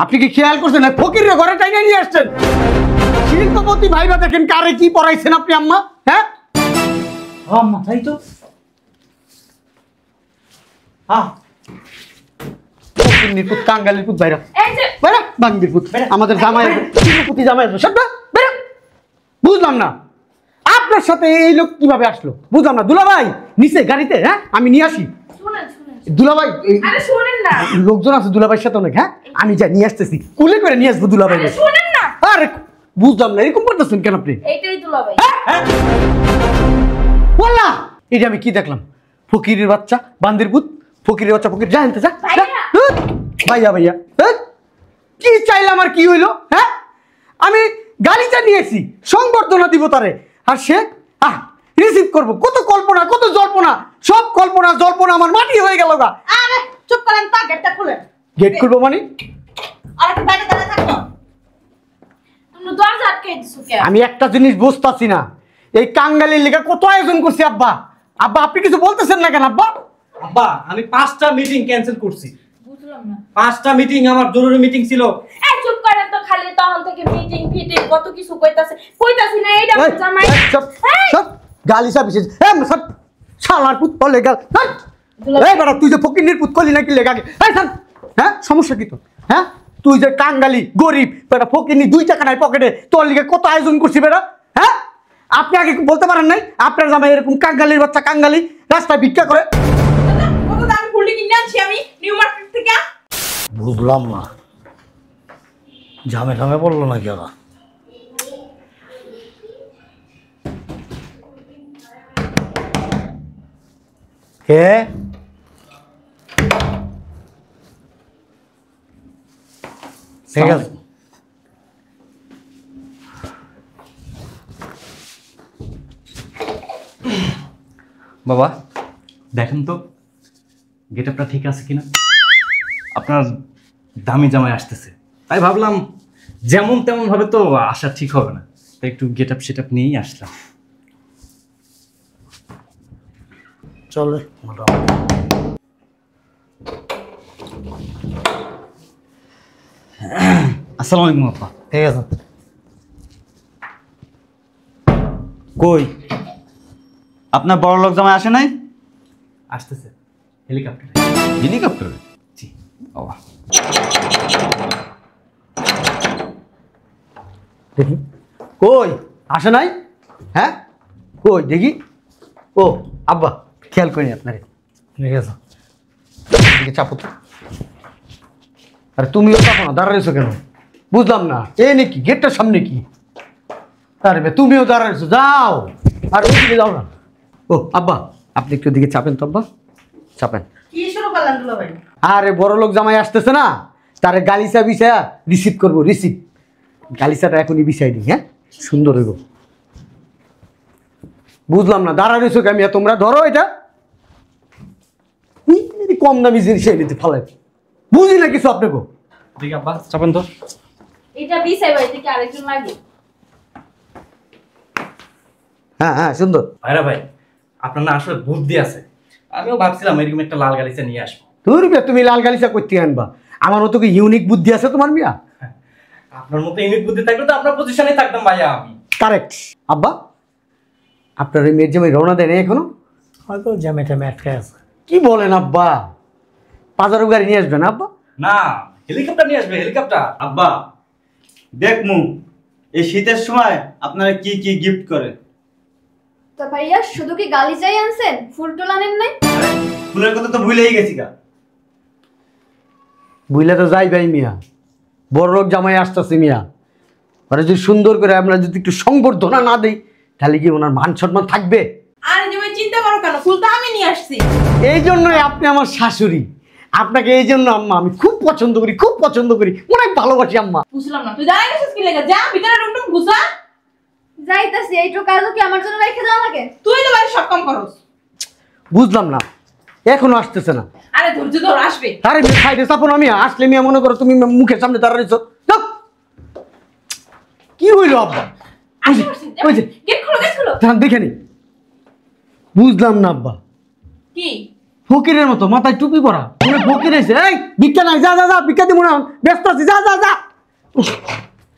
আপনি কি খেয়াল করছেন না ফকিরের ঘরে টাইনা নিয়ে আসছেন? শিল্পপতি ভাইবা দেখেন কারে কি পড়াইছেন আপনি আম্মা? হ্যাঁ আম্মা তাই তো। হ্যাঁ নিপুত কাঙ্গালির পুত বাইরা বাইরা বাঙ্গির পুত আমাদের জামাই শিল্পপতি জামাই সব বাইরা। বুঝলাম না আপনার সাথে এই লোক কিভাবে আসলো, বুঝলাম না। দুলাভাই নিচে গাড়িতে, হ্যাঁ আমি নিয়ে আসি। দুলাভাই লোকজন আছে দুলাভাইয়ের সাথে অনেক, হ্যাঁ আমি যাই নিয়ে আসতেছি, কুলে করে নিয়ে আসবো দুলাভাই। আরে বুঝলাম না এরকম করতেছেন কেন আপনি? বললা এটা আমি কি দেখলাম? ফকিরের বাচ্চা বান্দির পুত, ফকিরের বাচ্চা ফকির, যা আনতে যা। ভাইয়া ভাইয়া কি চাইলাম আর কি হইলো? হ্যাঁ আমি গাড়িটা নিয়েছি সংবর্ধনা দিব তারে, আর সে রিসিভ করবো। কত কল্পনা কত জল্পনা, সব কল্পনা জল্পনা আমার মাটি হয়ে গেল গা। আরে চুপ করেন তো, গেটটা খুলেন। গেট খুলবো মানে? আরে একটু বাইরে দাঁড়া থাকো। তুমি দরজা আটকে দিছো কেন? আমি একটা জিনিস বুঝতাছি না, এই কাঙ্গালির লেগে কত আয়োজন করছি আব্বা। আব্বা আপনি কিছু বলতেছেন না কেন আব্বা? আব্বা আমি 5টা মিটিং ক্যান্সেল করছি। বুঝলাম না। 5টা মিটিং আমার জরুরি মিটিং ছিল। এই চুপ করেন তো, খালি তখন থেকে মিটিং ফিটিং কত কিছু কইতাছি না। এইটা জামাই সব গালি সব বিশেষ সব শালার পুত বলে গেল। এই বেটা তুই যে ফকিন্নির পুত করলি নাকি লেগে আগে? এই শোন, হ্যাঁ সমস্যা কি তো? হ্যাঁ তুই যে কাঙ্গালি গরিব বেটা ফকিন্নি, 2 টাকা নাই পকেটে, তোর লিগে কত আয়োজন করছি বেটা। হ্যাঁ আপনি আগে বলতে পারেন নাই আপনার জামাই এরকম কাঙ্গালির বাচ্চা কাঙ্গালি রাস্তায় ভিক্ষা করে? কত দাম ফুলটি কিনে আনছি আমি নিউ মার্কেট থেকে। বুঝলাম না ঝামে ঝামে পড়লো নাকি ওরা? কে? ঠিক আছে বাবা দেখেন তো গেটআপটা ঠিক আছে কিনা। আপনার দামি জামাই আসতেছে, তাই ভাবলাম যেমন তেমন ভাবে তো আসা ঠিক হবে না, তাই একটু গেটআপ সেটআপ নিয়েই আসলাম। চলে মোটামুটি। আসসালামু আলাইকুম আপা। ঠিক আছে কই আপনার বড় লোক জামাই আসে নাই? আসতেছে হেলিকপ্টারে। হেলিকপ্টারে? জি বাবা। দেখি কই আসে নাই? হ্যাঁ কই দেখি। ও আব্বা খেয়াল করিনি আপনারে। ঠিক আছে এদিকে চাপো তো। আরে তুমিও চাপো না, দাঁড়াইছো কেন বুঝলাম না। এ নাকি গেটটার সামনে কি? আরে তুমিও দাঁড়াইছো, যাও আর ওইদিকে যাও না। ও আব্বা আপনি একটু দিকে চাপেন তো আব্বা, চাপেন। কি শুরু করলেন দুলা ভাই? আরে বড় লোক জামাই আসতেছে না, তারে গালিচা বিছায়া রিসিভ করবো। রিসিভ গালিচাটা এখনই বিছাই দিই। হ্যাঁ সুন্দর হইব। বুঝলাম না দাঁড়াইছো আমি, তোমরা ধরো এটা কম দামি জিনিস নিতে ফালাই, বুঝি না কিছু আপনাকে। দেখি আব্বা চাপেন তো। এটা বিছাই বাড়ি থেকে আরেকজন লাগে। হ্যাঁ হ্যাঁ সুন্দর। ভাইরা ভাই আপনার না আসলে বুদ্ধি আছে, আমিও ভাবছিলাম এরকম একটা লাল গালিচা নিয়ে আসবো। তুমি লাল গালিচা করতে আনবা, আমার মতো কি ইউনিক বুদ্ধি আছে তোমার মিয়া? আপনার মতো ইউনিক বুদ্ধি থাকলে তো আপনার পজিশনে থাকতাম ভাইয়া আমি। কারেক্ট। আব্বা আপনার ওই মেয়ের জামাই রওনা দেয় না এখনো? হয়তো জ্যামে ট্যামে আটকে আছে। কি বলেন আব্বা? বাজারও গাড়ি নিয়ে আসবেন আব্বা? না হেলিকপ্টার নিয়ে আসবে, হেলিকপ্টার। আব্বা দেখমু এই শীতের সময় আপনারা কি কি গিফট করে। তো ভাইয়া শুধু কি গালিচাই আনছেন, ফুল টুল আনেন নাই? ফুলের কথা তো ভুলেই গেছি গা। বুঝলে তো যাই ভাই মিয়া, বড় লোক জামাই আসতেছে মিয়া, ওরা যদি সুন্দর করে আমরা যদি একটু সংবর্ধনা না দিই তাহলে কি ওনার মান সম্মান থাকবে? আরে জামাই চিন্তা করো কেন, ফুল তো আমি নিয়ে আসছি। এই জন্যই আপনি আমার শাশুড়ি, আপনাকে এই জন্য আম্মা আমি খুব পছন্দ করি, খুব পছন্দ করি, অনেক ভালোবাসি আম্মা। বুঝলাম না, তুই দাঁড়াই গেছিস কি লেগে? যা ভিতরে রুম ঘুষা। যাইতাছি, এইটুকু কাজও কি আমার জন্য রেখে দেওয়া লাগে? তুই তো বাইরে সব কাম করস। বুঝলাম না এখনো আসতেছে না। আরে ধৈর্য ধর, আসবে। আরে খাইতে চাপো না, আমি আসলে মিয়া মনে করো তুমি মুখের সামনে দাঁড়াইছো। কি হইলো আব্বা? ওই যে গেট খুলো, গেট খুলো। দেখে নি। বুঝলাম না আব্বা, কি ফকিরের মতো মাথায় টুপি পরা মনে হয় ফকির এসে এই ভিক্ষা নাই যা যা যা ভিক্ষা দিব না ব্যস্ত আছি যা যা যা উফ,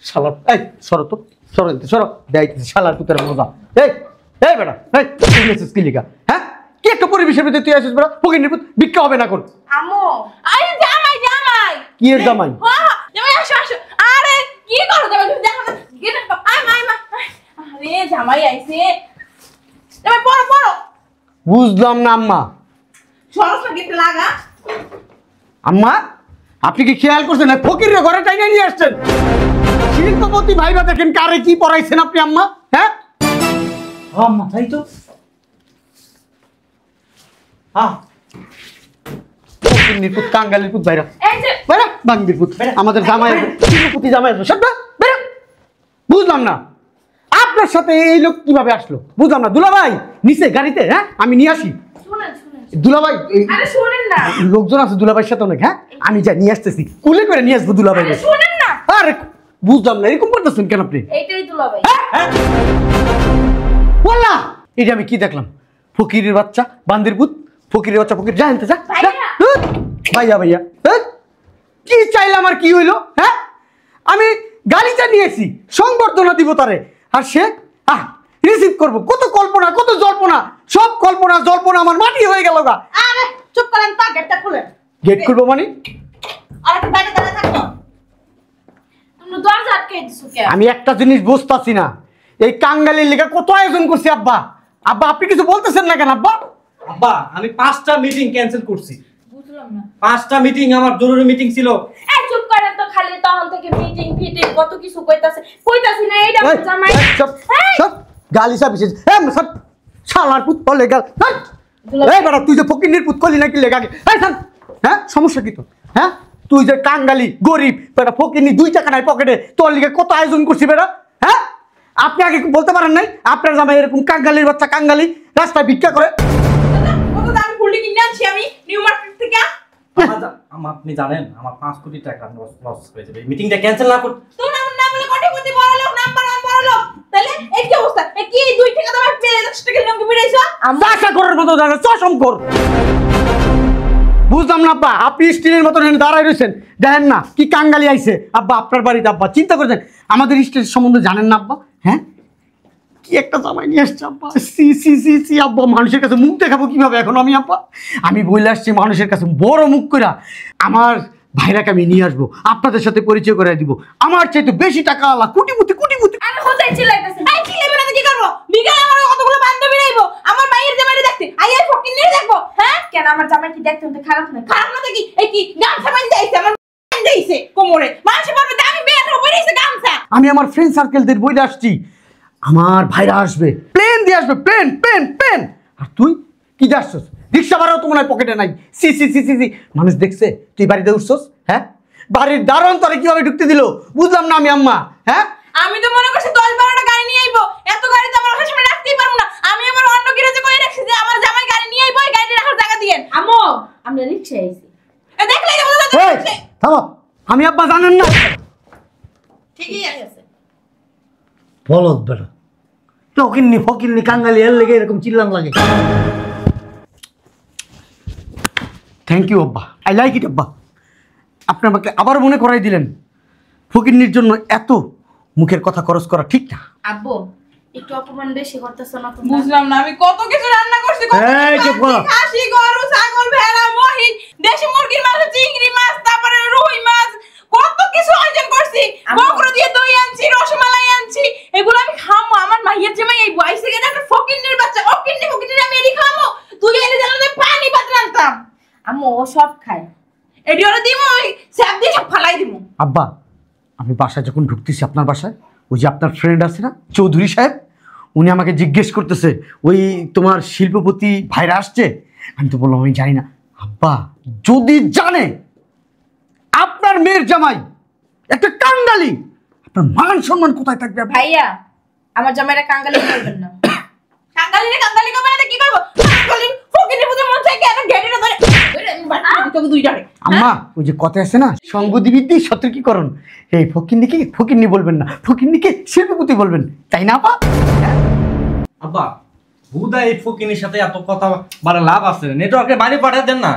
শালা এই সরো তো সরো এদিকে, সরো দেখাইতেছি শালার পুতের মজা এই এই বেটা এই তুই এসেছিস কি লিগা হ্যাঁ কি একটা পরিবেশের ভিতরে তুই আসিস বেটা ফকির নিপুত ভিক্ষা হবে না কর আম্মু আরে জামাই জামাই কি এর জামাই হ্যাঁ জামাই আসো আসো আরে কি করো জামাই তুমি দেখো না গেট আই মা আরে জামাই আইছে জামাই পড়ো পড়ো বুঝলাম না আম্মা সরস গেট লাগা আম্মা আপনি কি খেয়াল করছেন না ফকিরের ঘরে টাইনা নিয়ে আসছেন শিল্পপতি ভাইবা দেখেন কারে কি পড়াইছেন আপনি আম্মা হ্যাঁ হ্যাঁ মাথাই তো হ্যাঁ ফকির নিপুত কাঙ্গালির পুত ভাইরা এই যে বেরা বাঙ্গির পুত আমাদের জামাই শিল্পপতি জামাই আসবে সব বেরা বুঝলাম না আপনার সাথে এই লোক কিভাবে আসলো বুঝলাম না দুলাভাই নিচে গাড়িতে হ্যাঁ আমি নিয়ে আসি শুনেন শুনেন দুলাভাই আরে শুনেন না লোকজন আছে দুলাভাইয়ের সাথে অনেক হ্যাঁ আমি যাই নিয়ে আসতেছি কুলে করে নিয়ে আসবো দুলাভাই আরে শুনেন না আরে বুঝলাম না এরকম করতেছেন কেন আপনি এইটাই দুলাভাই বললা এটা আমি কি দেখলাম ফকিরের বাচ্চা বান্দির পুত ফকিরের বাচ্চা ফকির যা আনতে যা ভাইয়া। ভাইয়া ভাইয়া কি চাইলাম আর কি হইলো হ্যাঁ আমি গাড়িটা নিয়েছি সংবর্ধনা দিব তারে আর সে রিসিভ করবো কত কল্পনা কত জল্পনা সব কল্পনা জল্পনা আমার মাটি হয়ে গেল গা আরে চুপ করেন তো গেটটা খুলেন গেট করবো মানে আর একটু বাইরে দাঁড়িয়ে থাকো তুমি দরজা আটকে দিছো কে আমি একটা জিনিস বুঝতাছি না এই কাঙ্গালির লেগে কত আয়োজন করছি আব্বা আব্বা আপনি কিছু বলতেছেন না কেন আব্বা আব্বা আমি 5টা মিটিং ক্যান্সেল করছি বুঝলাম না 5টা মিটিং আমার জরুরি মিটিং ছিল এই চুপ করেন তো খালি তখন থেকে মিটিং ফিটিং কত কিছু কইতাছি না এইটা এই, জামাই এই, সব, এই! সব, গালি সব বিশেষ সব শালার পুত বলে গেল দুলাভাই। এই বেটা তুই যে ফকিন্নির পুত করলি নাকি লেগাকে এই শোন, হ্যাঁ সমস্যা কি তো হ্যাঁ তুই যে কাঙ্গালি গরিব বেটা ফকিন্নি 2 টাকা নাই পকেটে তোর লিগে কত আয়োজন করছি বেটা হ্যাঁ আপনি আগে বলতে পারেন নাই আপনার জামাই এরকম কাঙ্গালির বাচ্চা কাঙ্গালি রাস্তায় ভিক্ষা করে কত দাম ফুলটি কিনে আনছি আমি নিউ মার্কেট থেকে আপনি জানেন আমার 5 কোটি টাকা লস হয়ে যাবে মিটিংটা ক্যান্সেল না করতে তুমি আমার নাম বলে কোটিপতি বড় লোক নাম্বার 1 বড় লোক তাহলে এই কি অবস্থা এই কি 2 টাকা দাম পেয়ে 10 টাকা লঙ্গি বিড়াইছো চাষা করার মতো জায়গা চশম কর বুঝলাম না আব্বা আপনি স্টিলের মতন এখানে দাঁড়ায় রয়েছেন দেখেন না কি কাঙ্গালি আইছে আব্বা আপনার বাড়িতে আব্বা চিন্তা করছেন আমাদের স্টিল সম্বন্ধে জানেন না আব্বা হ্যাঁ কি একটা জামাই নিয়ে আসছে আব্বা সি সি সি সি আব্বা মানুষের কাছে মুখ দেখাবো কিভাবে এখন আমি আব্বা আমি বলে আসছি মানুষের কাছে বড় মুখ কইরা আমার ভাইরাকে আমি নিয়ে আসবো আপনাদের সাথে পরিচয় করে দিব আমার চাইতে বেশি টাকা আলা কোটিপতি কোটিপতি আমি হোদাই চিল্লাইতাছি এই চিল্লাইবে না তো কি করব বিকালে আমার কতগুলো বান্ধবী রাইবো আমার মায়ের জামাইরে দেখতে আই ফকিন নিয়ে দেখবো হ্যাঁ কেন আমার জামাই কি দেখতে হতে খারাপ না দেখি এই কি গামছা বাঁধতে আইছে আমার বাঁধতে কোমরে মানুষ বলবে আমি বের হবো রইছে গামছা আমি আমার ফ্রেন্ড সার্কেলদের বইলে আসছি আমার ভাইরা আসবে প্লেন দিয়ে আসবে প্লেন প্লেন প্লেন আর তুই কি যাচ্ছস রিক্সা ভাড়াও তো মনে হয় পকেটে নাই C C C C C মানুষ দেখছে তুই বাড়িতে উঠছস হ্যাঁ বাড়ির দারোয়ান তোরে কিভাবে ঢুকতে দিল বুঝলাম না আমি আম্মা হ্যাঁ আমি তো মনে করছি 10-12টা গাড়ি নিয়ে আইবো এত গাড়ি তো আমার কাছে রাখতেই পারবো না আমি আবার অন্য গ্যারেজে কই রাখছি যে আমার জামাই গাড়ি নিয়ে আইবো এই গাড়ি রাখার জায়গা দিয়েন আম্মু আমরা রিকশা আইছি এ দেখলে যে বোঝা এই যাচ্ছে থামো আমি আব্বা জানেন না ঠিকই আছে বলত বেটা ফকিন্নি ফকিন্নি কাঙ্গালি এর লেগে এরকম চিল্লান লাগে থ্যাংক ইউ আব্বা আই লাইক ইট আব্বা আপনি আমাকে আবার মনে করাই দিলেন ফকিন্নির জন্য এত মুখের কথা খরচ করা ঠিক না আব্বু একটু অপমান বেশি করতেছ না তুমি বুঝলাম না আমি কত কিছু রান্না করছি এই চুপ করো। খাসি গরু ছাগল ভেড়া মহিষ দেশি মুরগির মাছ চিংড়ি মাছ তারপরে রুই মাছ কত কিছু আয়োজন করছি বকরা দিয়ে দই আনছি রসমালাই আনছি এগুলো আমি খামো আমার মাইয়ের জামাই এই বয়সে গেলে একটা ফকিন্নির বাচ্চা ফকিন্নি আমি এডি খামো তুই এলে জানো যে পানি ভাত রান্তাম আম্মু ও সব খায় এডি ওরা দিমু ওই স্যাপ দিয়ে সব ফালাই দিমু আব্বা আমি বাসায় যখন ঢুকতেছি আপনার বাসায় ওই যে আপনার ফ্রেন্ড আছে না চৌধুরী সাহেব উনি আমাকে জিজ্ঞেস করতেছে ওই তোমার শিল্পপতি ভাইরা আসছে আমি তো বললাম আমি জানি না আব্বা যদি জানে আপনার মেয়ের জামাই একটা কাঙ্গালি আপনার মান সম্মান কোথায় থাকবে আব্বা? ভাইয়া আমার জামাইরা কাঙ্গালি করবেন না কাঙ্গালি কবে না কি করব কাঙ্গালি ফকিন্নি বুঝে মন চাই কেন গেড়িটা ধরে আমি বাড়ি তোকে দুই ডারে আম্মা ওই যে কথা আছে না সঙ্গদিবিদ্যি সতর্কীকরণ এই ফকিন্নিকে ফকিন্নি বলবেন না ফকিন্নিকে শিল্পপতি বলবেন তাই না আপা আব্বা হুদা এই ফকিনের সাথে এত কথা মানে লাভ আছে, নেটওয়ার্কে বাইরে পাঠিয়ে দেন না।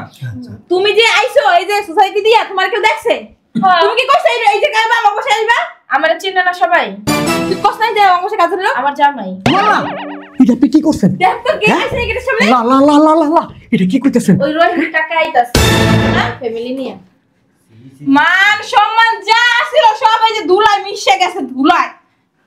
তুমি যে আইছো এই যে সোসাইটি দিয়া তোমার কেউ দেখছে? তুমি কি কইছ এই যে কাইবা আমার বসে আসবা? আমার চিনে না সবাই। তুই কষ্ট নাই যে আমার বসে কাজ হলো? আমার জামাই। মামা এটা আপনি কি করছেন? দেখ তো কে আইছে এই গেটের সামনে? লা লা লা লা লা লা এটা কি করতেছেন? ওই রহিম টাকা আইতাছে ফ্যামিলি নিয়ে। মান সম্মান যা ছিল সব এই যে ধুলায় মিশে গেছে ধুলায়।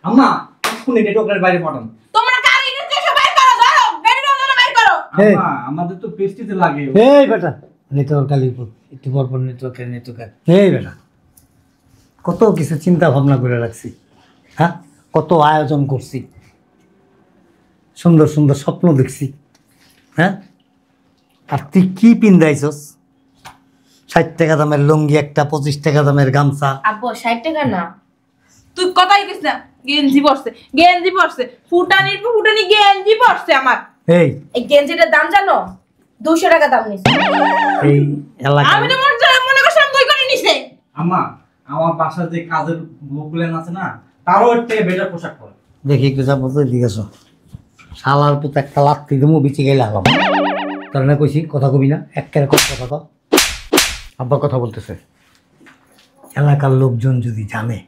আম্মা এক্ষুনি নেটওয়ার্কের বাইরে পাঠান। তোমরা গাড়ি নিতে এসে বাইর করো, ধরো গাড়ি নিয়ে বাইর করো। এই। আম্মা আমাদের তো পেস্টিতে লাগে। এই বেটা নেটওয়ার্ক কালিপুর একটু পর পর নেটওয়ার্ক এই বেটা কত কিছু চিন্তা ভাবনা করে রাখছি, হ্যাঁ কত আয়োজন করছি, সুন্দর সুন্দর স্বপ্ন দেখছি, হ্যাঁ আর তুই কি পিন্দাইছস? 60 টাকা দামের লুঙ্গি একটা, 25 টাকা দামের গামছা। আব্বু 60 টাকা না। তুই কথাই কইছ না, গেঞ্জি পরছে ফুটানির পর ফুটানি গেঞ্জি পরছে আমার। এই এই গেঞ্জিটার দাম জানো? 200 টাকা দাম নিছে। এই এলাকা আমি তো মনে করছিলাম তুই করে নিছে। আম্মা আমার বাসার যে কাজের লোকগুলেন আছে না, তারও এর থেকে বেটার পোশাক পরে। দেখি একটু যা বলতে দিকেছ শালার পুত একটা লাত্তি দেবো বিচে গেলে আলাম তার না কইছি কথা কবি না একের কথা কর। আব্বা কথা বলতেছে। এলাকার লোকজন যদি জানে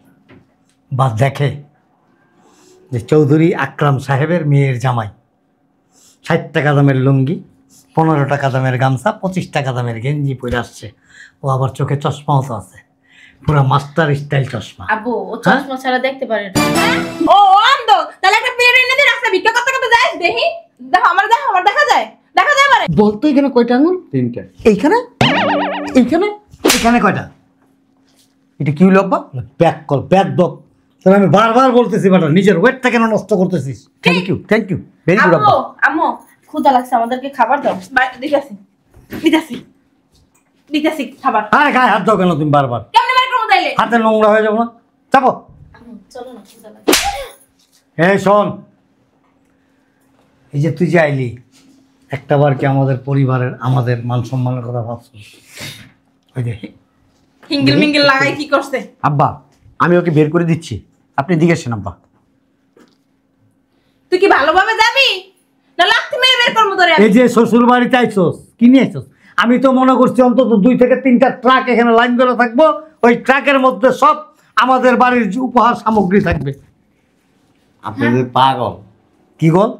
বা দেখে যে চৌধুরী আকরাম সাহেবের মেয়ের জামাই 60 টাকা দামের লুঙ্গি, 15 টাকা দামের গামছা, 25 টাকা দামের গেঞ্জি পরে আসছে, ও আবার চোখে চশমাও তো আছে, পুরা মাস্টার স্টাইল চশমা। আব্বু ও চশমা ছাড়া দেখতে পারে না। ও অন্ধ, তাহলে একটা প্লেট এনে দে, রাস্তা ভিক্ষা করতে করতে যাস দেখি। দেখো আমার দেখা যায় মানে। বলতো এখানে কয়টা আঙুল? 3টা। এইখানে এইখানে এখানে কয়টা? এটা কি হলো আব্বা? ব্যাক কল ব্যাক বক তাহলে আমি বারবার বলতেছি বেটা নিজের ওয়েটটা কেন নষ্ট করতেছিস? থ্যাংক ইউ ভেরি গুড আম্মু আব্বা। আম্মু ক্ষুধা লাগছে, আমাদেরকে খাবার দাও। দিতেছি খাবার। আরে গায়ে হাত দাও কেন তুমি বারবার? কেমনে বাইর করবো তাইলে? হাতে নোংরা হয়ে যাবো না? চাপো। আম্মু চলো না, ক্ষুধা লাগছে। এই শোন, এই যে তুই যে আইলি একটা বার কি আমাদের পরিবারের আমাদের মান সম্মানের কথা ভাবছিস? ওই যে হিঙ্গিল মিঙ্গিল লাগাই কি করছে? আব্বা আমি ওকে বের করে দিচ্ছি, আপনি দিকে আসেন আব্বা। তুই কি ভালোভাবে যাবি না লাথি মেরে বের করবো তোরে? এই যে শ্বশুর বাড়িতে আইছস কি নিয়ে আইছস? আমি তো মনে করছি অন্তত 2 থেকে 3টা ট্রাক এখানে লাইন করে থাকবো, ওই ট্রাকের মধ্যে সব আমাদের বাড়ির যে উপহার সামগ্রী থাকবে। আপনি যে পাগল, কি গল?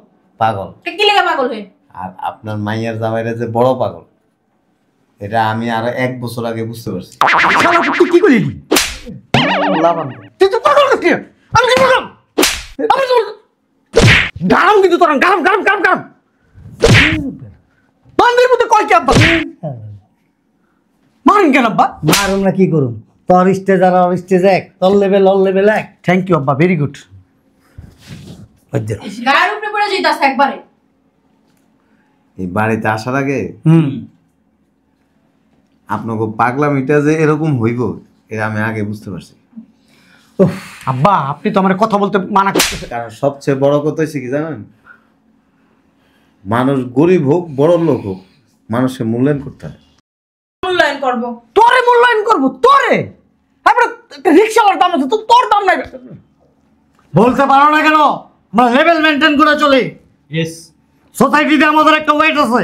পাগল। কি লেগে পাগল হয়ে? আর আপনার মাইয়ার জামাইরা যে বড় পাগল, এটা আমি আরো 1 বছর আগে বুঝতে পারছি। শালা তুই কি করলি? লাভান তুই তো পাগল নাকি? আমি কি পাগল? আমি তো গাম কিন্তু তোর গাম বান্দির মধ্যে কয় কি আব্বা? মারেন কেন আব্বা? মারুম না কি করুম? তোর স্টেজ আর ওর স্টেজ এক, তোর লেভেল এক। থ্যাংক ইউ আব্বা, ভেরি গুড। গায়ের উপরে পড়ে যাইতাছে একবারে। এই বাড়িতে আসার আগে হুম আপনাকে পাগলামিটা যে এরকম হইব এটা আমি আগে বুঝতে পারছি। আব্বা আপনি তো আমার কথা বলতে মানা করতেছেন। কারণ সবচেয়ে বড় কথা হচ্ছে কি জানেন, মানুষ গরিব হোক বড় লোক হোক, মানুষের মূল্যায়ন করতে হয়। মূল্যায়ন করবো? তোরে মূল্যায়ন করবো? তোরে তারপরে রিক্সাওয়ালার দাম আছে তো তোর দাম নাই। বলতে পারো না কেন? আমরা লেভেল মেনটেন করে চলি। ইয়েস। সোসাইটিতে আমাদের একটা ওয়েট আছে।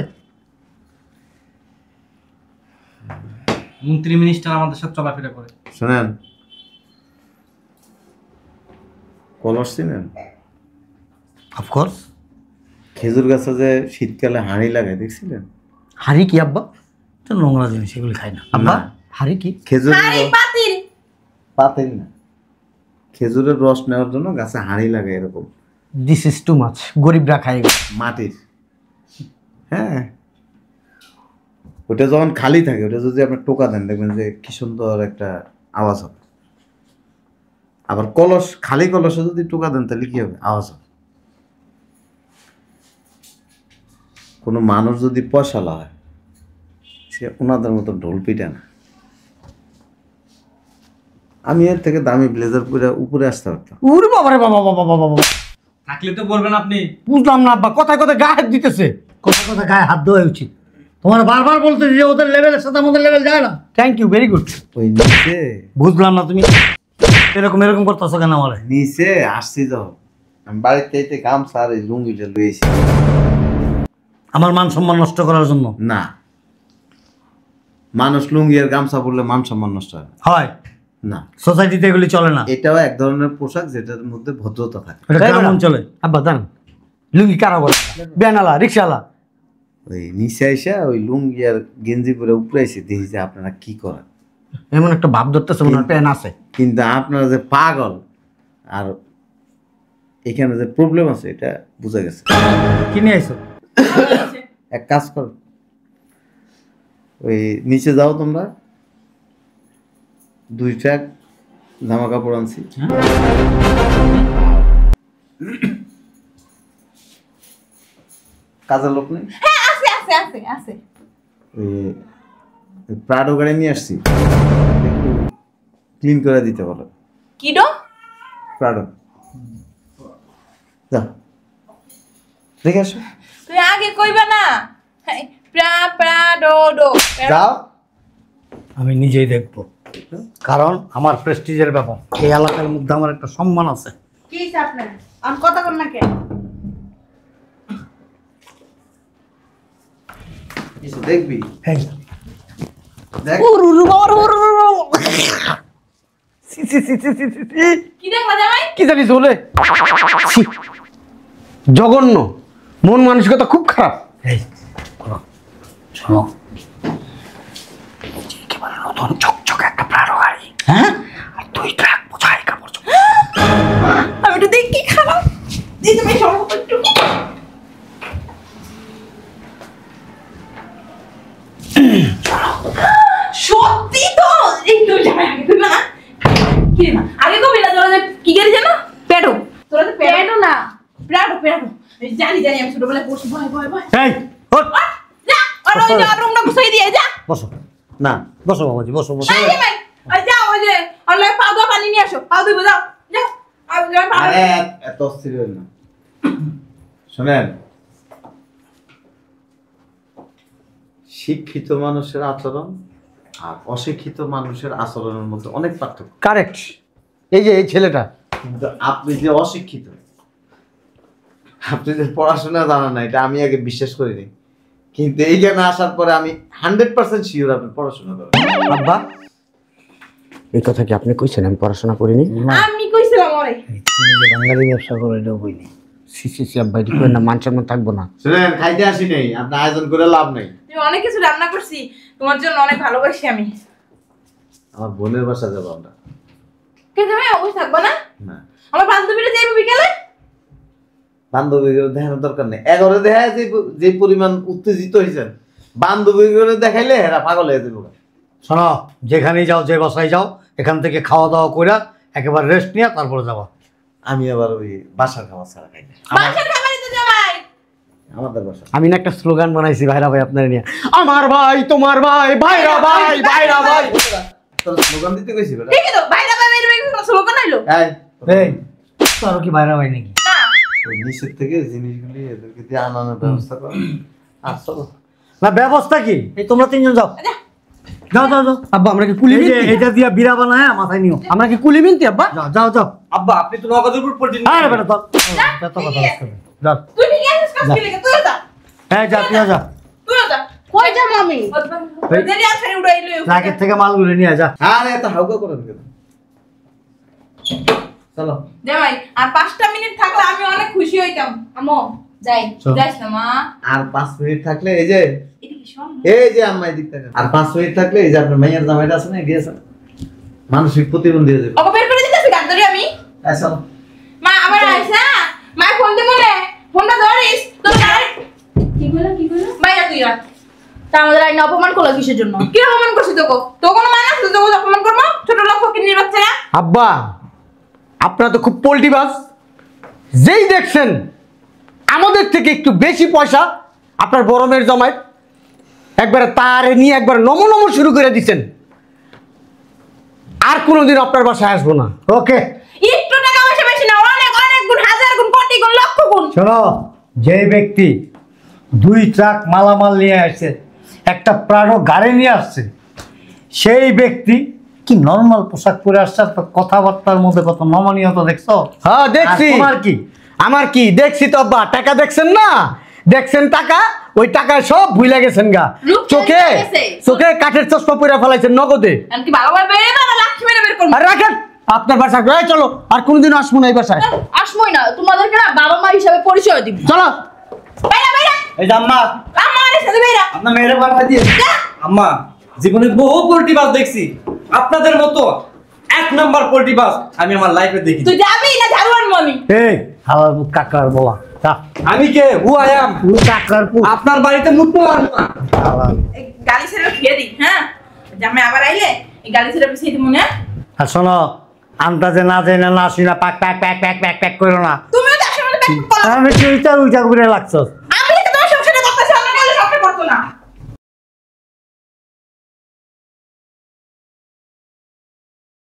মন্ত্রী মিনিস্টার আমাদের সাথে চলাফেরা করে। শোনেন, কলস চিনেন? অফকোর্স। খেজুর গাছে যে শীতকালে হাঁড়ি লাগায় দেখছিলেন? হারি কি আব্বা? তো নোংরা জিনিস এগুলি খাই না। আব্বা না। হারি কি? খেজুরের হাড়ি পাতিল। পাতেন না, খেজুরের রস নেওয়ার জন্য গাছে হাঁড়ি লাগে এরকম দিস ইজ টু মাচ। গরিবরা খায় এগুলো। মাটির। হ্যাঁ, ওটা যখন খালি থাকে ওটা যদি আপনি টোকা দেন দেখবেন যে কি সুন্দর একটা আওয়াজ হবে। আবার কলস, খালি কলসে যদি টোকা দেন তাহলে কি হবে? আওয়াজ হবে। কোনো মানুষ যদি পয়সালা হয় সে ওনাদের মতো ঢোল পিটা না। আমি এর থেকে দামি ব্লেজার পরে উপরে আসতে পারতাম। উরে বাবা রে বাবা বাবা বাবা বাবা, থাকলে তো বলবেন আপনি। বুঝলাম না আব্বা, কথায় কথায় গায়ে হাত দিতেছে। কথা গায়ে হাত দেওয়া উচিত। তোমার বারবার বলতে যে ওদের লেভেলের সাথে আমাদের লেভেল যায় না। Thank you, very good. ওই নিচে বুঝলাম না তুমি এরকম করতেছো কেন? আমার নিচে আসছি যখন আমি বাড়িতে চাইতে গামছা আর এই লুঙ্গিটা লইয়েছি। আমার মান সম্মান নষ্ট করার জন্য? না, মানুষ লুঙ্গি আর গামছা পরলে মান সম্মান নষ্ট হয় হয় না। সোসাইটিতে এগুলি চলে না। এটাও এক ধরনের পোশাক যেটার মধ্যে ভদ্রতা থাকে। এটা তাই গ্রাম বলো? অঞ্চলে। আব্বা জান লুঙ্গি কারা বলে? ব্যানালা, রিক্সাওয়ালা। ওই নিচে আইসা ওই লুঙ্গি আর গেঞ্জি পরে উপরে এসে দেখি যে আপনারা কি করেন। এমন একটা ভাব ধরতেছে মনে হয় প্যান আছে। কিন্তু আপনারা যে পাগল আর এখানে যে প্রবলেম আছে এটা বোঝা গেছে। কি নিয়ে আইছো? এক কাজ করো, ওই নিচে যাও তোমরা, 2 ট্রাক জামা কাপড় আনছি। কাজের লোক নেই? হ্যাঁ আছে আছে আছে আছে। ওই প্রাডো গাড়ি নিয়ে আসছি, একটু ক্লিন করে দিতে বলো। কি ডো? প্রাডো যাও দেখে আসো। তুই আগে কইবা না? হ্যাঁ, প্রা প্রা ডো ডো। যাও। আমি নিজেই দেখবো, কারণ আমার প্রেস্টিজের ব্যাপার। এই এলাকার মধ্যে আমার একটা সম্মান আছে। কি হইছে আপনার? আমি কথা কর না কেন? কিছু দেখবি? এই দেখ। কি দেখলা জামাই? কি জানি ঝোলে ছি, জঘন্য, মন মানসিকতা খুব খারাপ। এই শোনো, শোনো, একেবারে নতুন চকচকে একটা প্রাড়ো গাড়ি, হ্যাঁ, আর 2 ট্রাক বোঝাই কাপড় চোপড়। আমি একটু দেখি খারাপ। এই তুমি সরব একটু। সত্যি তো এই তো জামাই আগে কইবা না? কি রে মা? আগে কবি না তোরা যে কি গাড়ি জানো? পেডো। তোরা তো পেডো না। Prado Prado. এই জানি জানি আমি ছোটবেলায় পড়ছি ভয় ভয় ভয়। এই ওঠ, যা আর ওই যা রুমটা গুছাই দিয়ে যা। বসো না, বসো বাবাজি, বসো বসো। এই জামাই ওই যাও ওই যে অনলাইন পাও দাও পানি নিয়ে আসো। পাও দিবো যাও। যাও। আর জামাই পাও। আরে এত অস্থির হইল না। শোনেন, শিক্ষিত মানুষের আচরণ আর অশিক্ষিত মানুষের আচরণের মধ্যে অনেক পার্থক্য। কারেক্ট। এই যে এই ছেলেটা, কিন্তু আপনি যে অশিক্ষিত, আপনি যে পড়াশোনা জানেন না, এটা আমি আগে বিশ্বাস করিনি, কিন্তু এইখানে আসার পরে আমি 100% শিওর আপনি পড়াশোনা করেন। আব্বা এই কথা কি আপনি কইছেন আমি পড়াশোনা করিনি? আমি কইছিলাম ওরে। এই তুমি যে বাঙালি ব্যবসা করো এটাও বইনি। সি সি সি আব্বা, এটি করেন না, মান সম্মান থাকবো না। শুনেন, খাইতে আসি নেই, আপনার আয়োজন করে লাভ নেই। তুমি অনেক কিছু রান্না করছি, তোমার জন্য অনেক ভালোবাসি আমি। আমার বোনের বাসা যাবো আমরা। কে যাবে? ওই থাকবো না? না, আমার বান্ধবীরা যাইবে বিকেলে। বান্ধবীগুলো দেখানোর দরকার নেই। 11 দেখায় যে পরিমাণ উত্তেজিত হয়েছেন, বান্ধবীগুলো দেখাইলে এরা পাগল হয়ে যাবে। শোনো, যেখানেই যাও, যে বাসায় যাও, এখান থেকে খাওয়া দাওয়া কইরা একেবারে রেস্ট নিয়ে তারপরে যাবা। আমি আবার ওই বাসার খাবার ছাড়া খাই না। বাসার খাবারই তো জামাই। আমাদের বাসা আমি না একটা স্লোগান বানাইছি ভাইরা ভাই আপনার নিয়ে, আমার ভাই তোমার ভাই, ভাইরা ভাই ভাইরা ভাই। তোর স্লোগান দিতে কইছি বেটা। ঠিকই তো, বাইরে বাইরে বাইরে কোনো স্লোগান আইলো এই এই তোর কি বাইরে ভাই নাকি? না। ওই নিচের থেকে জিনিসগুলি এদেরকে দিয়ে আনানোর ব্যবস্থা কর। আসো না, ব্যবস্থা কি? এই তোমরা 3 জন যাও, যা। যাও যাও যাও। আব্বা আমরা কি কুলি এই যে মিনতি? এটা দিয়া বিড়া বানায় মাথায় নিও। আমরা কি কুলি মিনতি আব্বা? যাও যাও যাও। আব্বা আপনি তো নগদের উপর পড়ছেন। আরে বেটা তো যত কথা বলতে হবে। যাও। তুই ঠিক আছিস কাজ কি লাগে? তুইও যা। হ্যাঁ যা, তুই যা। তুইও যা। কই যাবো আমি? ওই যে আছে উড়াইলো। ট্রাকের থেকে মালগুলো নিয়ে যা। আরে এত হাউকা করেন কেন? চলো। জামাই আর 5টা মিনিট থাকলে আমি অনেক খুশি হইতাম। আম্মু যাই। চল। যাইস না মা। আর 5 মিনিট থাকলে এই যে এদিকে শোন। এই যে আম্মা এদিক থেকে। আর 5 মিনিট থাকলে এই যে আপনার মাইয়ার জামাইটা আছে না, গিয়েছে মানসিক প্রতিবন্ধী হয়ে যাবে। ওকে বের করে দিতেছি গান ধরে আমি। এই চলো। মা আবার আইসা। মা ফোন দে মনে। ফোনটা ধরিস। তোর গাড়ি কি কইলা কি কইলা? বাইরে তুই রাখ। তা আমাদের আইন অপমান করলো কিসের জন্য? কি অপমান করছিস তোকে? তো কোনো মানে আছে তোকে অপমান করবো? ছোট লোক ফকির বাচ্চারা। আব্বা আপনারা তো খুব পোল্টিবাজ। যেই দেখছেন আমাদের থেকে একটু বেশি পয়সা আপনার বড় মেয়ের জামাই, একবারে তারে নিয়ে একবার নম নম শুরু করে দিচ্ছেন। আর কোনোদিন আপনার বাসায় আসবো না। ওকে, একটু টাকা পয়সা বেশি না, অনেক অনেক গুণ, হাজার গুণ, কোটি গুণ, লক্ষ গুণ। শোনো, যে ব্যক্তি 2 ট্রাক মালামাল নিয়ে আসছে, একটা প্রাড়ো গাড়ি নিয়ে আসছে, সেই ব্যক্তি কি নরমাল পোশাক পরে আসছে, আর কথাবার্তার মধ্যে কত নমনীয়তা দেখছো? হ্যাঁ দেখছি। আর তোমার কি আমার কি দেখছি তো আব্বা, টাকা দেখছেন না, দেখছেন টাকা, ওই টাকায় সব ভুলে গেছেন গা। রূপ চোখে চলে গেছে। চোখে কাঠের চশমা পরে ফেলাইছেন নগদে। আমি কি ভালোভাবে বেরিয়ে না লাঠি মেরে বের করবো? আর রাখেন আপনার বাসায়, চলো আর কোনোদিন আসবো না এই বাসায়। আসমই না, তোমাদেরকে না বাবা মা হিসাবে পরিচয় দিব। চলো। বাইরা বাইরা এই যে আম্মা, আমার সাথে বাইরা। আপনার মেয়েরে পাঠা দিয়ে আম্মা, জীবনে বহু পোল্ট্রি বাস দেখছি, আপনাদের মতো 1 নাম্বার পোল্ট্রি বাস আমি আমার লাইফে দেখি। তুই যাবি না ঝাড়ু আনবো আমি? এই হাওয়ার পুত কাকার বাবা যা। আমি কে? Who I am. তুই কাকার পুত আপনার বাড়িতে মুততে পারবো না। হাওয়ার। এই গালি ছেড়ে খেয়ে দিই, হ্যাঁ? জামাই আবার আইলে এই গালি ছেড়ে পিছিয়ে দিব না। আর শোনো, আন্দাজে না যাই না শুনা পাক pack pack pack pack pack করো না। তুমিও তো আসলে ব্যাক কলা। আমি তুই উইটা করে লাগছস।